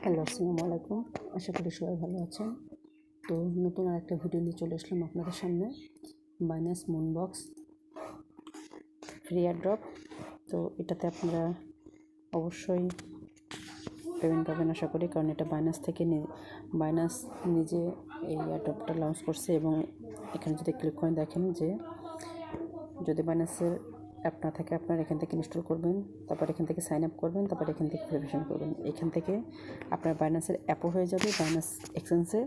Hello, আসসালামু আলাইকুম। আশা করি সবাই ভালো আছেন। তো নতুন আরেকটা ভিডিও নিয়ে চলে আসলাম আপনাদের সামনে। Binance Moonbox free airdrop. তো এটাতে আপনারা অবশ্যই পেমেন্ট পাবেন আশা করি, কারণ এটা বাইন্যান্স নিজে এই এয়ারড্রপটা লঞ্চ করছে। এবং এখানে যদি ক্লিক করেন দেখেন যে যদি বাইন্যান্সের অ্যাপ না থাকে আপনার এখান থেকে ইনস্টল করবেন, তারপর এখান থেকে সাইন আপ করবেন, তারপর এখান থেকে ভেরিফিকেশন করবেন। এখান থেকে আপনার বাইন্যান্সের অ্যাপও হয়ে যাবে বাইন্যান্স এক্সচেঞ্জে,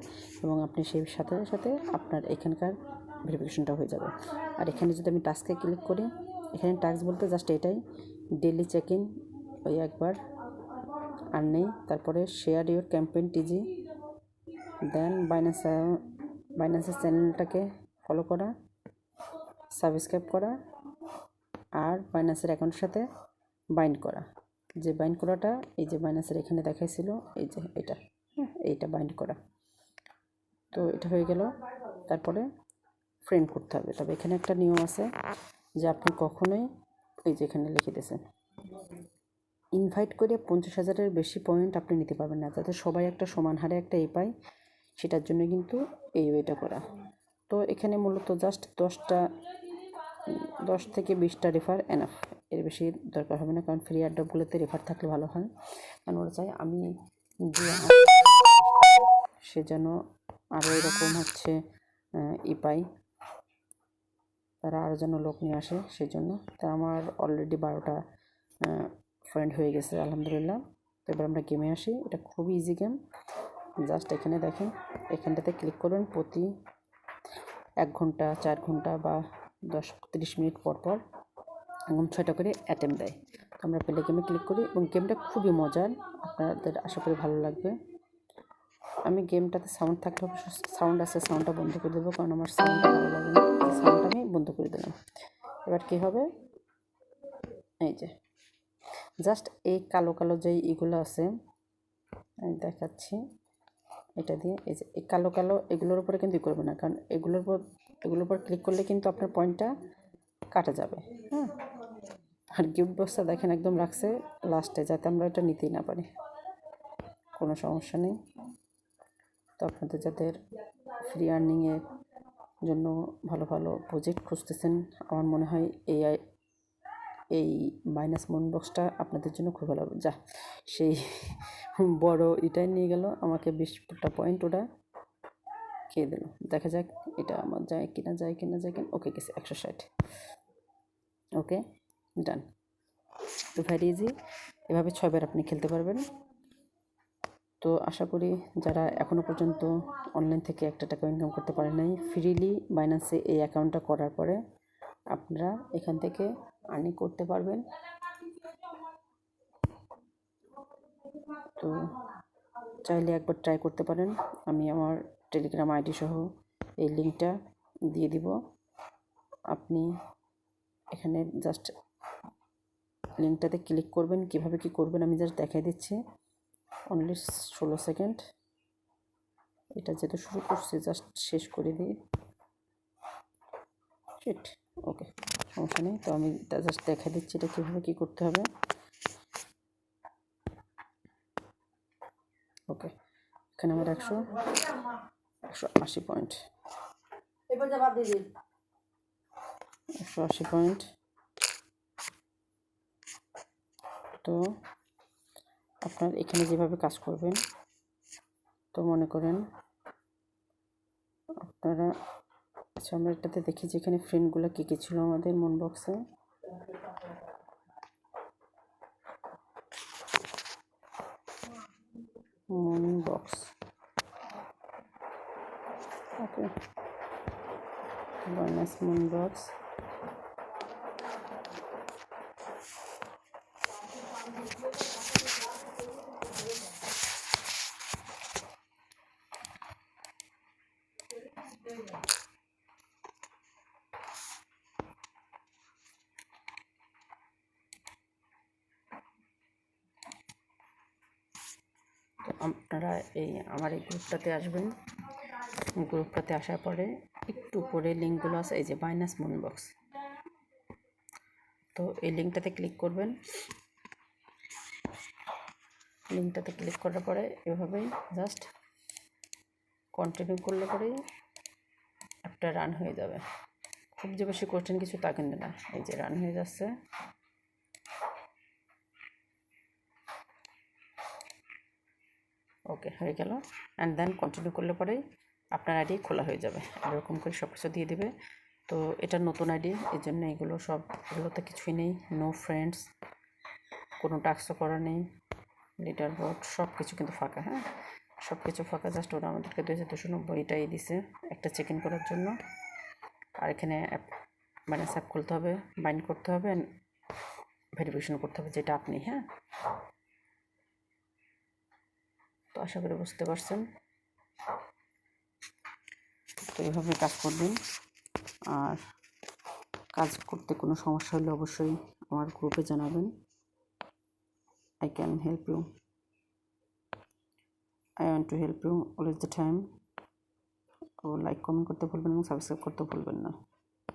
এবং আপনি সেই সাথে সাথে আপনার এখানকার ভেরিফিকেশনটা হয়ে যাবে। আর এখানে যদি আমি টাস্কে ক্লিক করি, এখানে টাস্ক বলতে জাস্ট এটাই, ডেইলি চেক ইন ওই একবার আর নেই। তারপরে শেয়ার ইউর ক্যাম্পেইন টিজি, দেন বাইন্যান্সের চ্যানেলটাকে ফলো করা, সাবস্ক্রাইব করা, আর বাইন্যান্সের অ্যাকাউন্টের সাথে বাইন্ড করা। যে বাইন্ড করাটা এই যে বাইন্যান্সের এখানে দেখাইছিল, এই যে এইটা বাইন্ড করা। তো এটা হয়ে গেল। তারপরে ফ্রেন্ড করতে হবে। তবে এখানে একটা নিয়ম আছে যে আপনি কখনোই এই যে এখানে লিখে দিয়েছেন ইনভাইট করে 50,000-এর বেশি পয়েন্ট আপনি নিতে পারবেন না, যাতে সবাই একটা সমান হারে একটা পায়, সেটার জন্য কিন্তু এই ওয়েটা করা। তো এখানে মূলত জাস্ট 10 থেকে 20টা রেফার এনাফ, এর বেশি দরকার হবে না, কারণ ফ্রি এয়ারড্রপগুলোতে রেফার থাকলে ভালো হয়। কারণ ওরা চাই আমি যে সে যেন আরও এরকম পাই, তারা আরও যেন লোক নিয়ে আসে, সেই জন্য। তা আমার অলরেডি 12টা ফ্রেন্ড হয়ে গেছে আলহামদুলিল্লাহ। তো এবার আমরা গেমে আসি। এটা খুবই ইজি গেম। জাস্ট এখানে দেখেন, এখানটাতে ক্লিক করবেন। প্রতি 1 ঘন্টা, 4 ঘন্টা বা 10-30 মিনিট পর পর এবং 6টা করে অ্যাটেম্প দেয়। তো আমরা প্লে গেমে ক্লিক করি এবং গেমটা খুবই মজার, আপনাদের আশা করি ভালো লাগবে। আমি গেমটাতে সাউন্ড থাকলে সাউন্ড আছে, সাউন্ডটা বন্ধ করে দেবো, কারণ আমার সাউন্ডটা ভালো লাগে না। সাউন্ডটা আমি বন্ধ করে দিলাম। এবার কী হবে, এই যে জাস্ট এই কালো কালো যেই এগুলো আছে আমি দেখাচ্ছি, এটা দিয়ে এই যে এই কালো কালো এগুলোর উপরে কিন্তু করবে না, কারণ এগুলোর উপর ক্লিক করলে কিন্তু আপনার পয়েন্টটা কাটা যাবে। হ্যাঁ, আর গিফট বক্সটা দেখেন একদম রাখছে লাস্টে, যাতে আমরা এটা নিতেই না পারি। কোনো সমস্যা নেই। তো আপনাদের যাদের ফ্রি আর্নিংয়ের জন্য ভালো ভালো প্রজেক্ট খুঁজতেছেন, আমার মনে হয় এই বাইন্যান্স মুনবক্সটা আপনাদের জন্য খুব ভালো হবে। যা সেই বড় এটাই নিয়ে গেল আমাকে 20টা পয়েন্ট, ওটা খেয়ে দিল। দেখা যাক এটা আমার যায় কিনা। ওকে, গেছে 160। ওকে, ডান। তো ভেরি ইজি, এভাবে 6 বার আপনি খেলতে পারবেন। তো আশা করি যারা এখনও পর্যন্ত অনলাইন থেকে একটা টাকা ইনকাম করতে পারে নাই, ফ্রিলি বাইন্যান্সে এই অ্যাকাউন্টটা করার পরে আপনারা এখান থেকে আর্নিং করতে পারবেন। তো চাইলে একবার ট্রাই করতে পারেন। আমি আমার টেলিগ্রাম আইডি সহ এই লিঙ্কটা দিয়ে দিব। আপনি এখানে জাস্ট লিঙ্কটাতে ক্লিক করবেন। কিভাবে কি করবেন আমি জাস্ট দেখাই দিচ্ছি। Only 16 second. এটা যেহেতু শুরু করছি, জাস্ট শেষ করে দিই। শিট, ওকে, সমস্যা নেই। তো আমি জাস্ট দেখাই দিচ্ছি এটা কীভাবে কী করতে হবে। ওকে, এখানে আমার 180 পয়েন্ট, 180 পয়েন্ট। তো আপনার এখানে যেভাবে কাজ করবেন, তো মনে করেন আপনারা, আচ্ছা আমরা এটাতে দেখি যে এখানে ফ্রেন্ডগুলো কী কী ছিল আমাদের মুনবক্সে। মুনবক্স, ওকে, বাইন্যান্স মুনবক্স। তো আপনারা আমার এই গ্রুপটাতে আসবেন। গ্রুপটাতে আসার পরে একটু পরে লিঙ্কগুলো আছে, এই যে বাইন্যান্স মুনবক্স। তো এই লিঙ্কটাতে ক্লিক করবেন। লিঙ্কটাতে ক্লিক করার পরে এভাবেই জাস্ট কন্টিনিউ করলে পরেই অ্যাপটা রান হয়ে যাবে। খুব যে বেশি কঠিন কিছু তা কিন্তু না, এই যে রান হয়ে যাচ্ছে। ওকে হয়ে গেল। অ্যান্ড দেন কন্টিনিউ করলে পরেই আপনার আইডি খোলা হয়ে যাবে। এরকম করে সব কিছু দিয়ে দিবে। তো এটা নতুন আইডি, এই জন্য এগুলো সব এগুলোতে কিছুই নেই, নো ফ্রেন্ডস, কোনো টাস্কও করা নেই, লিডার বোর্ড সব কিছু কিন্তু ফাঁকা। হ্যাঁ, সব কিছু ফাঁকা, জাস্ট ওরা আমাদেরকে 2290টাই দিছে একটা চেক ইন করার জন্য। আর এখানে অ্যাপ ব্যালেন্স অ্যাপ খুলতে হবে, বাইন্ড করতে হবে, অ্যান্ড ভেরিফিকেশন করতে হবে, যেটা আপনি। হ্যাঁ, তো আশা করি বুঝতে পারছেন। তো এইভাবে কাজ করবেন। আর কাজ করতে কোনো সমস্যা হলে অবশ্যই আমার গ্রুপে জানাবেন। I can help you. I want to help you all the time. তো লাইক কমেন্ট করতে ভুলবেন না, সাবস্ক্রাইব করতে ভুলবেন না।